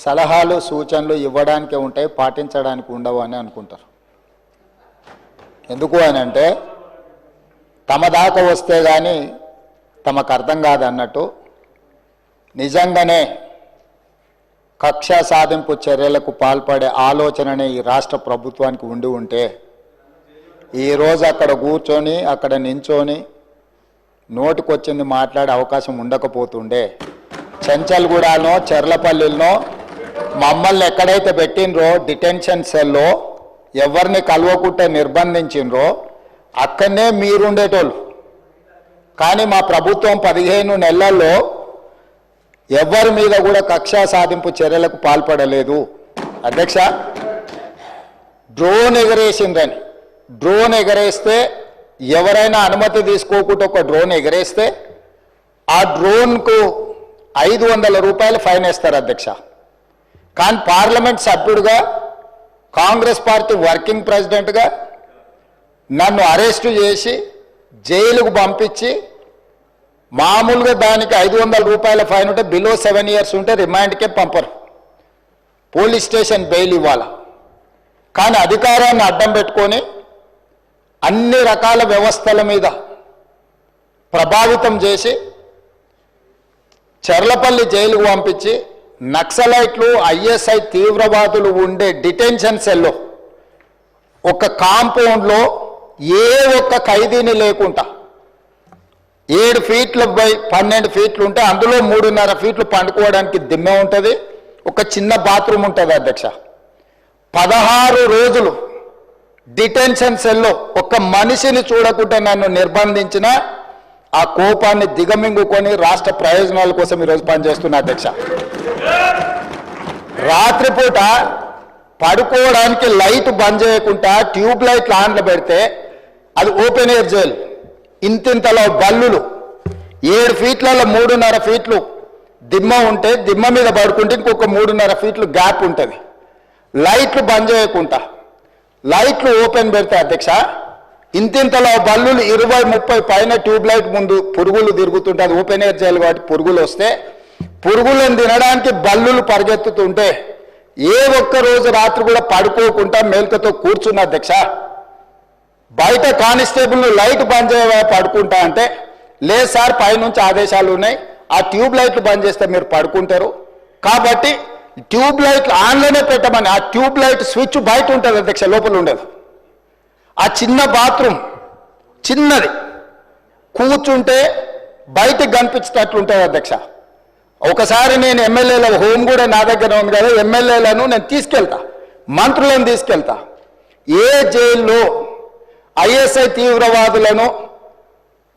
సలహాలు సూచనలు ఇవ్వడానికే ఉంటాయి, పాటించడానికి ఉండవు అని అనుకుంటారు. ఎందుకు అని అంటే తమ దాకా వస్తే కానీ తమకు అర్థం కాదన్నట్టు నిజంగానే కక్ష సాధింపు చర్యలకు పాల్పడే ఆలోచననే ఈ రాష్ట్ర ప్రభుత్వానికి ఉండి ఉంటే ఈరోజు అక్కడ కూర్చొని అక్కడ నించొని నోటికొచ్చింది మాట్లాడే అవకాశం ఉండకపోతుండే. చెంచల్గూడనో చెర్లపల్లిలో మమ్మల్ని ఎక్కడైతే పెట్టినరో డిటెన్షన్ సెల్లో ఎవరిని కలవకుంటే నిర్బంధించినరో అక్కడనే మీరుండేటోళ్ళు. కానీ మా ప్రభుత్వం 15 నెలల్లో ఎవరి మీద కూడా కక్షా సాధింపు చర్యలకు పాల్పడలేదు. అధ్యక్ష, డ్రోన్ ఎగరేసిందని, డ్రోన్ ఎగరేస్తే ఎవరైనా అనుమతి తీసుకోకుండా ఒక డ్రోన్ ఎగరేస్తే ఆ డ్రోన్కు 500 రూపాయలు ఫైన్ వేస్తారు అధ్యక్ష. కానీ పార్లమెంట్ సభ్యుడిగా కాంగ్రెస్ పార్టీ వర్కింగ్ ప్రెసిడెంట్గా నన్ను అరెస్టు చేసి జైలుకు పంపించి మామూలుగా దానికి 500 రూపాయల ఫైన్ ఉంటే బిలో 7 ఇయర్స్ ఉంటే రిమాండ్కే పంపరు, పోలీస్ స్టేషన్ బెయిల్ ఇవ్వాలి. కానీ అధికారాన్ని అడ్డం పెట్టుకొని అన్ని రకాల వ్యవస్థల మీద ప్రభావితం చేసి చెర్లపల్లి జైలుకు పంపించి నక్సలైట్లు ఐఎస్ఐ తీవ్రవాదులు ఉండే డిటెన్షన్ సెల్లో ఒక కాంపౌండ్లో ఏ ఒక్క ఖైదీని లేకుండా 7 ఫీట్ల బై 12 ఫీట్లు ఉంటే అందులో 3.5 ఫీట్లు పండుకోవడానికి దిమ్మె ఉంటుంది, ఒక చిన్న బాత్రూమ్ ఉంటుంది అధ్యక్ష. 16 రోజులు డిటెన్షన్ సెల్లో ఒక్క మనిషిని చూడకుండా నన్ను నిర్బంధించిన ఆ కోపాన్ని దిగమింగుకొని రాష్ట్ర ప్రయోజనాల కోసం ఈరోజు పనిచేస్తున్నా అధ్యక్ష. రాత్రిపూట పడుకోవడానికి లైట్ బంద్ చేయకుండా ట్యూబ్ లైట్లు ఆన్లో పెడితే అది ఓపెన్ ఎయిర్ జైలు. ఇంతింతలో బల్లులు 7 ఫీట్లలో 3.5 ఫీట్లు దిమ్మ ఉంటే దిమ్మ మీద పడుకుంటే ఇంకొక 3.5 ఫీట్లు గ్యాప్ ఉంటుంది. లైట్లు బంద్ చేయకుండా లైట్లు ఓపెన్ పెడితే అధ్యక్ష ఇంతింతలో బల్లులు 20-30 పైన ట్యూబ్ లైట్ ముందు పురుగులు తిరుగుతుంటే అది ఓపెన్ ఎయిర్ జైలు కాబట్టి పురుగులు వస్తే పురుగులను తినడానికి బల్లులు పరిగెత్తుతుంటే ఏ ఒక్క రోజు రాత్రి కూడా పడుకోకుండా మేల్కతో కూర్చున్న అధ్యక్ష. బయట కానిస్టేబుల్ లైట్ బంద్ చేయవా పడుకుంటా అంటే లేదు సార్ పైనుంచి ఆదేశాలు ఉన్నాయి, ఆ ట్యూబ్ లైట్లు బంద్ చేస్తే మీరు పడుకుంటారు కాబట్టి ట్యూబ్ లైట్లు ఆన్లోనే పెట్టమని. ఆ ట్యూబ్ లైట్ స్విచ్ బయట ఉంటుంది అధ్యక్ష, లోపల ఉండదు. ఆ చిన్న బాత్రూమ్ చిన్నది కూర్చుంటే బయటకు కనిపించేటట్లు ఉంటుంది అధ్యక్ష. ఒకసారి నేను ఎమ్మెల్యేల హోమ్ కూడా నా దగ్గర ఉంది కదా, ఎమ్మెల్యేలను నేను తీసుకెళ్తా, మంత్రులను తీసుకెళ్తా. ఏ జైల్లో ఐఎస్ఐ తీవ్రవాదులను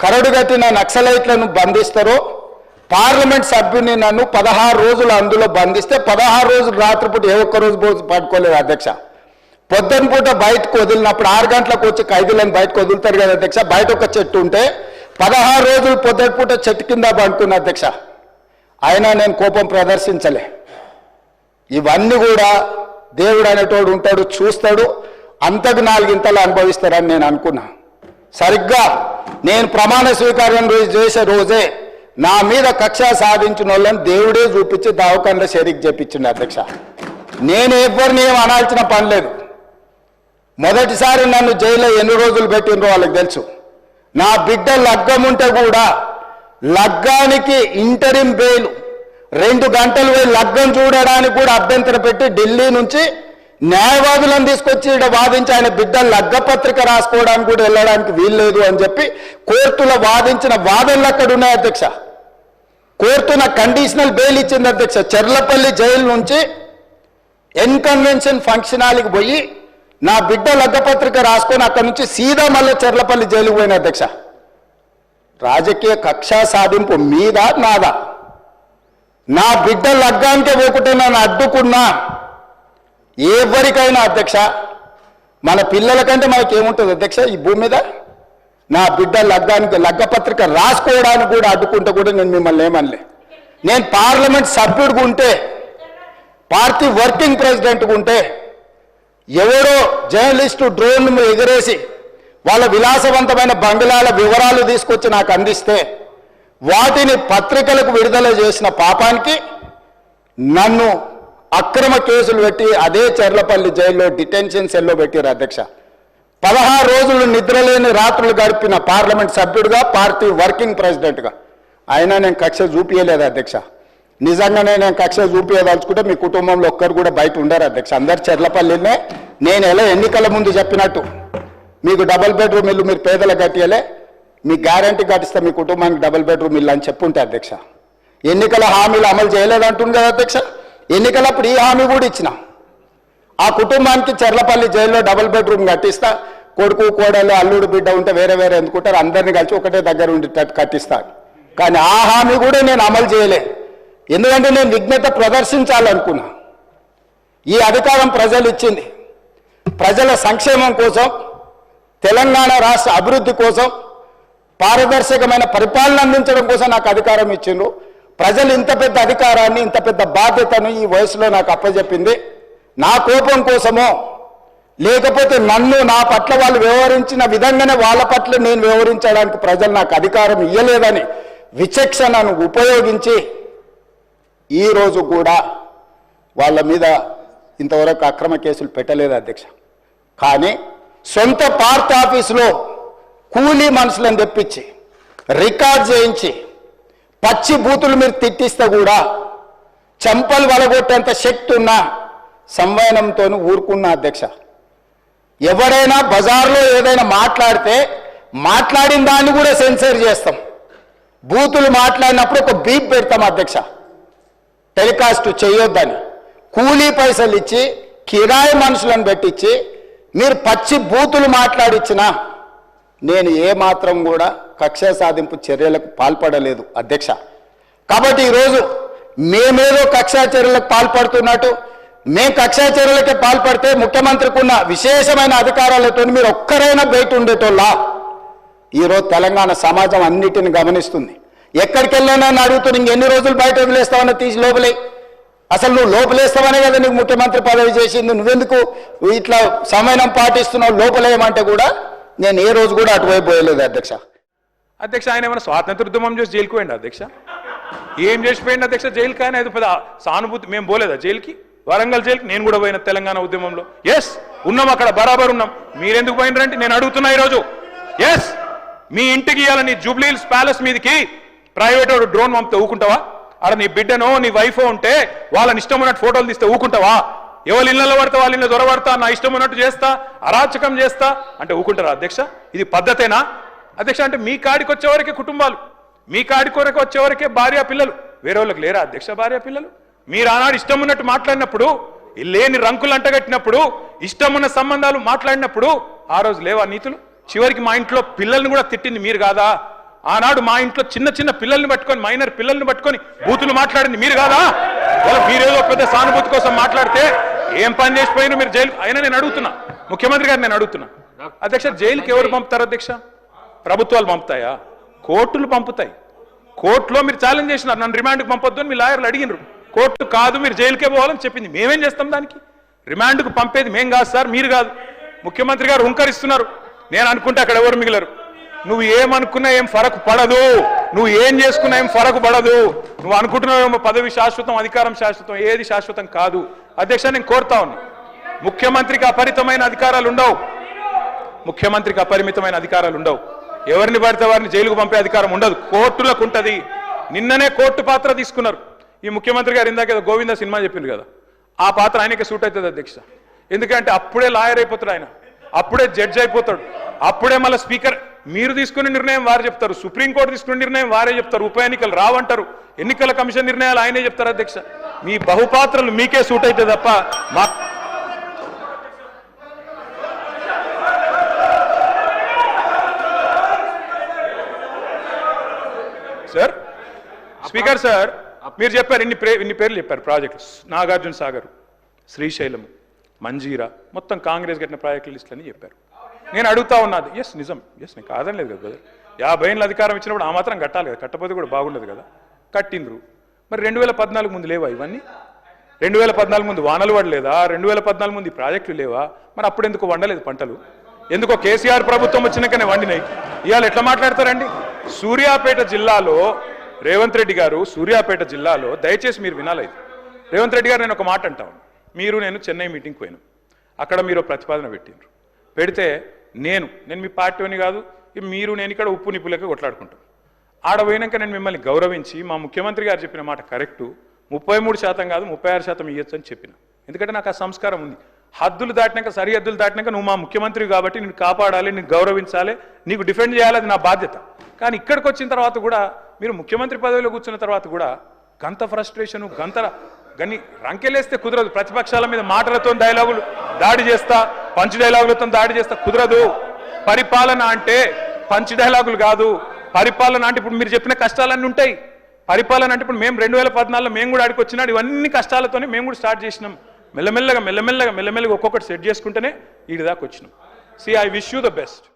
కరడుగట్టిన నక్సలైట్లను బంధిస్తారో పార్లమెంట్ సభ్యుని నన్ను 16 రోజులు అందులో బంధిస్తే 16 రోజులు రాత్రిపూట ఏ ఒక్క రోజు పడుకోలేదు అధ్యక్ష. పొద్దున పూట బయటకు వదిలినప్పుడు 6 గంటలకు వచ్చి ఖైదీలను బయటకు వదులుతారు కదా అధ్యక్ష. బయట ఒక చెట్టు ఉంటే 16 రోజులు పొద్దున పూట చెట్టు కింద పడుకున్న అధ్యక్ష. అయినా నేను కోపం ప్రదర్శించలే. ఇవన్నీ కూడా దేవుడు అనేటోడు ఉంటాడు, చూస్తాడు, అంతకు 4 ఇంతలు అనుభవిస్తారని నేను అనుకున్నా. సరిగ్గా నేను ప్రమాణ స్వీకారం చేసే రోజే నా మీద కక్ష సాధించిన వాళ్ళని దేవుడే చూపించి దావకంలో షరీక్ చేపించిండు అధ్యక్ష. నేను ఎవరిని ఏం అనాల్సిన పని లేదు. మొదటిసారి నన్ను జైల్లో ఎన్ని రోజులు పెట్టినరో వాళ్ళకి తెలుసు. నా బిడ్డ లగ్గం ఉంటే కూడా లగ్గానికి ఇంటరిం బెయిల్ 2 గంటలు పోయి లగ్గం చూడడానికి కూడా అభ్యంతరం పెట్టి ఢిల్లీ నుంచి న్యాయవాదులను తీసుకొచ్చి ఇక్కడ వాదించి ఆయన బిడ్డ లగ్గపత్రిక రాసుకోవడానికి కూడా వెళ్ళడానికి వీల్లేదు అని చెప్పి కోర్టులో వాదించిన వాదనలు అక్కడ ఉన్నాయి అధ్యక్ష. కోర్టు నాకు కండిషనల్ బెయిల్ ఇచ్చింది అధ్యక్ష. చెర్లపల్లి జైలు నుంచి ఎన్కన్వెన్షన్ ఫంక్షన్ హాల్కి పోయి నా బిడ్డ లగ్గపత్రిక రాసుకొని అక్కడ నుంచి సీదా మళ్ళీ చెర్లపల్లి జైలుకు పోయిన అధ్యక్ష. రాజకీయ కక్షా సాధింపు మీద నాదా? నా బిడ్డ లగ్గానికే పోకుంటే నన్ను అడ్డుకున్నా ఎవరికైనా అధ్యక్ష, మన పిల్లల కంటే మనకేముంటుంది అధ్యక్ష ఈ భూమి మీద? నా బిడ్డ లగ్గానికి లగ్గపత్రిక రాసుకోవడానికి కూడా అడ్డుకుంటే కూడా నేను మిమ్మల్ని ఏమనలే. నేను పార్లమెంట్ సభ్యుడిగా ఉంటే, పార్టీ వర్కింగ్ ప్రెసిడెంట్గా ఉంటే ఎవరో జర్నలిస్టు డ్రోన్ ఎగరేసి వాళ్ళ విలాసవంతమైన బంగ్లాల వివరాలు తీసుకొచ్చి నాకు అందిస్తే వాటిని పత్రికలకు విడుదల చేసిన పాపానికి నన్ను అక్రమ కేసులు పెట్టి అదే చెర్లపల్లి జైల్లో డిటెన్షన్ సెల్లో పెట్టారు అధ్యక్ష. 16 రోజులు నిద్రలేని రాత్రులు గడిపిన పార్లమెంట్ సభ్యుడిగా, పార్టీ వర్కింగ్ ప్రెసిడెంట్గా అయినా నేను కక్ష చూపించలేదు అధ్యక్ష. నిజంగానే నేను కక్ష చూపించదలుచుకుంటే మీ కుటుంబంలో ఒక్కరు కూడా బయట ఉండరు అధ్యక్ష. అందరు చెర్లపల్లినే నేను ఎలా ఎన్నికల ముందు చెప్పినట్టు మీకు డబుల్ బెడ్రూమ్ ఇల్లు మీరు పేదలకు కట్టియలే, మీ గ్యారంటీ కట్టిస్తే మీ కుటుంబానికి డబుల్ బెడ్రూమ్ ఇల్లు అని చెప్పుంటే అధ్యక్ష. ఎన్నికల హామీలు అమలు చేయలేదంటుంది కదా అధ్యక్ష. ఎన్నికలప్పుడు ఈ హామీ కూడా ఇచ్చిన ఆ కుటుంబానికి చెర్లపల్లి జైల్లో డబుల్ బెడ్రూమ్ కట్టిస్తా, కొడుకు కోడలు అల్లుడు బిడ్డ ఉంటే వేరే వేరే ఎందుకుంటారు, అందరినీ కలిసి ఒకటే దగ్గర ఉండేటట్టు కట్టిస్తాను. కానీ ఆ హామీ కూడా నేను అమలు చేయలే. ఎందుకంటే నేను విఘ్నత ప్రదర్శించాలనుకున్నా. ఈ అధికారం ప్రజలు ఇచ్చింది ప్రజల సంక్షేమం కోసం, తెలంగాణ రాష్ట్ర అభివృద్ధి కోసం, పారదర్శకమైన పరిపాలన అందించడం కోసం నాకు అధికారం ఇచ్చిండ్రు. ప్రజలు ఇంత పెద్ద అధికారాన్ని, ఇంత పెద్ద బాధ్యతను ఈ వయసులో నాకు అప్పచెప్పింది నా కోపం కోసమో, లేకపోతే నన్ను నా పట్ల వాళ్ళు వ్యవహరించిన విధంగానే వాళ్ళ పట్ల నేను వ్యవహరించడానికి ప్రజలు నాకు అధికారం ఇవ్వలేదని విచక్షణను ఉపయోగించి ఈరోజు కూడా వాళ్ళ మీద ఇంతవరకు అక్రమ కేసులు పెట్టలేదు అధ్యక్ష. కానీ సొంత పార్టీ ఆఫీసులో కూలీ మనుషులను తెప్పించి రికార్డ్ చేయించి పచ్చి బూతులు మీరు తిట్టిస్తే కూడా చెంపలు వలగొట్టేంత శక్తి ఉన్న సంవయనంతో ఊరుకున్న అధ్యక్ష. ఎవరైనా బజార్లో ఏదైనా మాట్లాడితే మాట్లాడిన దాన్ని కూడా సెన్సర్ చేస్తాం. బూతులు మాట్లాడినప్పుడు ఒక బీప్ పెడతాం అధ్యక్ష, టెలికాస్ట్ చేయొద్దని. కూలీ పైసలు ఇచ్చి కిరాయి మనుషులను పెట్టించి మీరు పచ్చి బూతులు మాట్లాడిచ్చినా నేను ఏమాత్రం కూడా కక్ష సాధింపు చర్యలకు పాల్పడలేదు అధ్యక్ష. కాబట్టి ఈరోజు మేమేదో కక్షా చర్యలకు పాల్పడుతున్నట్టు, మేము కక్షా చర్యలకే పాల్పడితే ముఖ్యమంత్రికి ఉన్న విశేషమైన అధికారాలతో మీరు ఒక్కరైనా బయట ఉండేటోళ్ళా? ఈరోజు తెలంగాణ సమాజం అన్నిటిని గమనిస్తుంది. ఎక్కడికి వెళ్ళానని అడుగుతూ ఇంకెన్ని రోజులు బయట వదిలేస్తావని తీసి లోపలే. అసలు నువ్వు లోపలేస్తావనే కదా నీకు ముఖ్యమంత్రి పదవి చేసింది, నువ్వెందుకు ఇట్లా సమయం పాటిస్తున్నావు లోపలేయమంటే కూడా నేను ఏ రోజు కూడా అటువైపు పోయలేదు అధ్యక్ష. అధ్యక్ష ఆయన ఏమైనా స్వాతంత్ర ఉద్యమం చేసి జైలుకు పోయింది అధ్యక్ష? ఏం చేసిపోయింది అధ్యక్ష జైలుకి? ఆయన ఏదో పెద్ద సానుభూతి. మేము పోలేదా జైలుకి? వరంగల్ జైలుకి నేను కూడా పోయిన తెలంగాణ ఉద్యమంలో. ఎస్ ఉన్నాం, అక్కడ బరాబర్ ఉన్నాం. మీరెందుకు పోయినరంటే నేను అడుగుతున్నా ఈరోజు. ఎస్ మీ ఇంటికి ఇవ్వాలని జూబ్లీ హిల్స్ ప్యాలెస్ మీదకి ప్రైవేట్ డ్రోన్ పంపితే ఊకుంటావా? అక్కడ నీ బిడ్డనో నీ వైఫో ఉంటే వాళ్ళని ఇష్టం ఉన్నట్టు ఫోటోలు తీస్తే ఊకుంటావా? ఎవరి ఇళ్లలో పడతా వాళ్ళ ఇళ్ళ దొరబడతా, నా ఇష్టం ఉన్నట్టు చేస్తా, అరాచకం చేస్తా అంటే ఊకుంటారా అధ్యక్ష? ఇది పద్ధతేనా అధ్యక్ష? అంటే మీ కాడికి వచ్చేవరకే కుటుంబాలు, మీ కాడి కొరకు వచ్చేవరకే భార్య పిల్లలు, వేరే వాళ్ళకి లేరా అధ్యక్ష భార్య పిల్లలు? మీరు ఆనాడు ఇష్టం ఉన్నట్టు మాట్లాడినప్పుడు, లేని రంకులు అంటగట్టినప్పుడు, ఇష్టం ఉన్న సంబంధాలు మాట్లాడినప్పుడు ఆ రోజు లేవా నీతులు? చివరికి మా ఇంట్లో పిల్లల్ని కూడా తిట్టింది మీరు కాదా? ఆనాడు మా ఇంట్లో చిన్న చిన్న పిల్లల్ని పట్టుకొని, మైనర్ పిల్లల్ని పట్టుకొని బూతులు మాట్లాడింది మీరు కాదా? మీరేదో పెద్ద సానుభూతి కోసం మాట్లాడితే ఏం పని చేసిపోయినా మీరు జైలు. అయినా నేను అడుగుతున్నా ముఖ్యమంత్రి గారు, నేను అడుగుతున్నా అధ్యక్ష, జైలుకి ఎవరు పంపుతారు అధ్యక్ష? ప్రభుత్వాలు పంపుతాయా? కోర్టులు పంపుతాయి. కోర్టులో మీరు ఛాలెంజ్ చేసినారు, నన్ను రిమాండ్కి పంపొద్దు అని మీ లాయర్లు అడిగినారు. కోర్టు కాదు మీరు జైలుకే పోవాలని చెప్పింది. మేమేం చేస్తాం దానికి? రిమాండ్కు పంపేది మేం కాదు సార్, మీరు కాదు. ముఖ్యమంత్రి గారు హుంకరిస్తున్నారు. నేను అనుకుంటే అక్కడ ఎవరు మిగిలరు. నువ్వు ఏమనుకున్నా ఏం ఫరకు పడదు, నువ్వు ఏం చేసుకున్నా ఏం ఫరకు పడదు. నువ్వు అనుకుంటున్నావేమో పదవి శాశ్వతం, అధికారం శాశ్వతం, ఏది శాశ్వతం కాదు అధ్యక్ష. నేను కోరుతా ఉన్నా, ముఖ్యమంత్రికి అపరిమితమైన అధికారాలు ఉండవు. ముఖ్యమంత్రికి అపరిమితమైన అధికారాలు ఉండవు. ఎవరిని పడితే వారిని జైలుకు పంపే అధికారం ఉండదు, కోర్టులకు ఉంటుంది. నిన్ననే కోర్టు పాత్ర తీసుకున్నారు ఈ ముఖ్యమంత్రి గారు. ఇందాక ఏదో గోవింద సినిమా చెప్పింది కదా, ఆ పాత్ర ఆయనకే సూట్ అవుతుంది అధ్యక్ష. ఎందుకంటే అప్పుడే లాయర్ అయిపోతాడు ఆయన, అప్పుడే జడ్జి అయిపోతాడు, అప్పుడే మళ్ళీ స్పీకర్. మీరు తీసుకునే నిర్ణయం వారు చెప్తారు, సుప్రీంకోర్టు తీసుకునే నిర్ణయం వారే చెప్తారు, ఉప ఎన్నికలు రావంటారు, ఎన్నికల కమిషన్ నిర్ణయాలు ఆయనే చెప్తారు అధ్యక్ష. మీ బహుపాత్రలు మీకే సూట్ అయితే తప్ప మా సార్ స్పీకర్ సార్ మీరు చెప్పారు, ఇన్ని పేర్లు చెప్పారు ప్రాజెక్టులు. నాగార్జున సాగర్, శ్రీశైలం, మంజీరా, మొత్తం కాంగ్రెస్ కట్టిన ప్రాజెక్టుల లిస్టులు అని చెప్పారు. నేను అడుగుతా ఉన్నది, ఎస్ నిజం, ఎస్ నేను కాదనలేదు కదా బ్రదర్. 50 ఏళ్ళ అధికారం ఇచ్చినప్పుడు ఆ మాత్రం కట్టాలి కదా, కట్టకపోతే కూడా బాగుండదు కదా. కట్టిండ్రు. మరి 2014 ముందు లేవా ఇవన్నీ? 2014 ముందు వానలు పడలేదా? 2014 ముందు ఈ ప్రాజెక్టులు లేవా? మరి అప్పుడు ఎందుకు వండలేదు పంటలు? ఎందుకో కేసీఆర్ ప్రభుత్వం వచ్చినాకనే వండినాయి. ఇవాళ ఎట్లా మాట్లాడతారండి? సూర్యాపేట జిల్లాలో రేవంత్ రెడ్డి గారు, సూర్యాపేట జిల్లాలో దయచేసి మీరు వినాలి, రేవంత్ రెడ్డి గారు నేను ఒక మాట అంటాను, మీరు నేను చెన్నై మీటింగ్కి పోయినాం, అక్కడ మీరు ప్రతిపాదన పెట్టిండ్రు, పెడితే నేను మీ పార్టీని కాదు, మీరు నేను ఇక్కడ ఉప్పు నిప్పులకి కొట్లాడుకుంటాం. ఆడ పోయినాక నేను మిమ్మల్ని గౌరవించి మా ముఖ్యమంత్రి గారు చెప్పిన మాట కరెక్టు, 33% కాదు 36% ఇవ్వచ్చు అని చెప్పిన. ఎందుకంటే నాకు ఆ సంస్కారం ఉంది. హద్దులు దాటినాక, సరిహద్దులు దాటినాక నువ్వు మా ముఖ్యమంత్రి కాబట్టి నేను కాపాడాలి, నేను గౌరవించాలి, నీకు డిఫెండ్ చేయాలి, అది నా బాధ్యత. కానీ ఇక్కడికి వచ్చిన తర్వాత కూడా మీరు ముఖ్యమంత్రి పదవిలో కూర్చున్న తర్వాత కూడా గంత ఫ్రస్ట్రేషను, గని రంకెలేస్తే కుదరదు. ప్రతిపక్షాల మీద మాటలతో డైలాగులు దాడి చేస్తా, పంచ్ డైలాగులతో దాడి చేస్తా కుదరదు. పరిపాలన అంటే పంచ్ డైలాగులు కాదు. పరిపాలన అంటే ఇప్పుడు మీరు చెప్పిన కష్టాలన్నీ ఉంటాయి. పరిపాలన అంటే ఇప్పుడు మేము 2014లో మేము కూడా ఆడికి వచ్చినాడు, ఇవన్నీ కష్టాలతోనే మేము కూడా స్టార్ట్ చేసినాం. మెల్లమెల్లగా ఒక్కొక్కటి సెట్ చేసుకుంటేనే వీడి దాకా వచ్చినాం. See I wish you the best.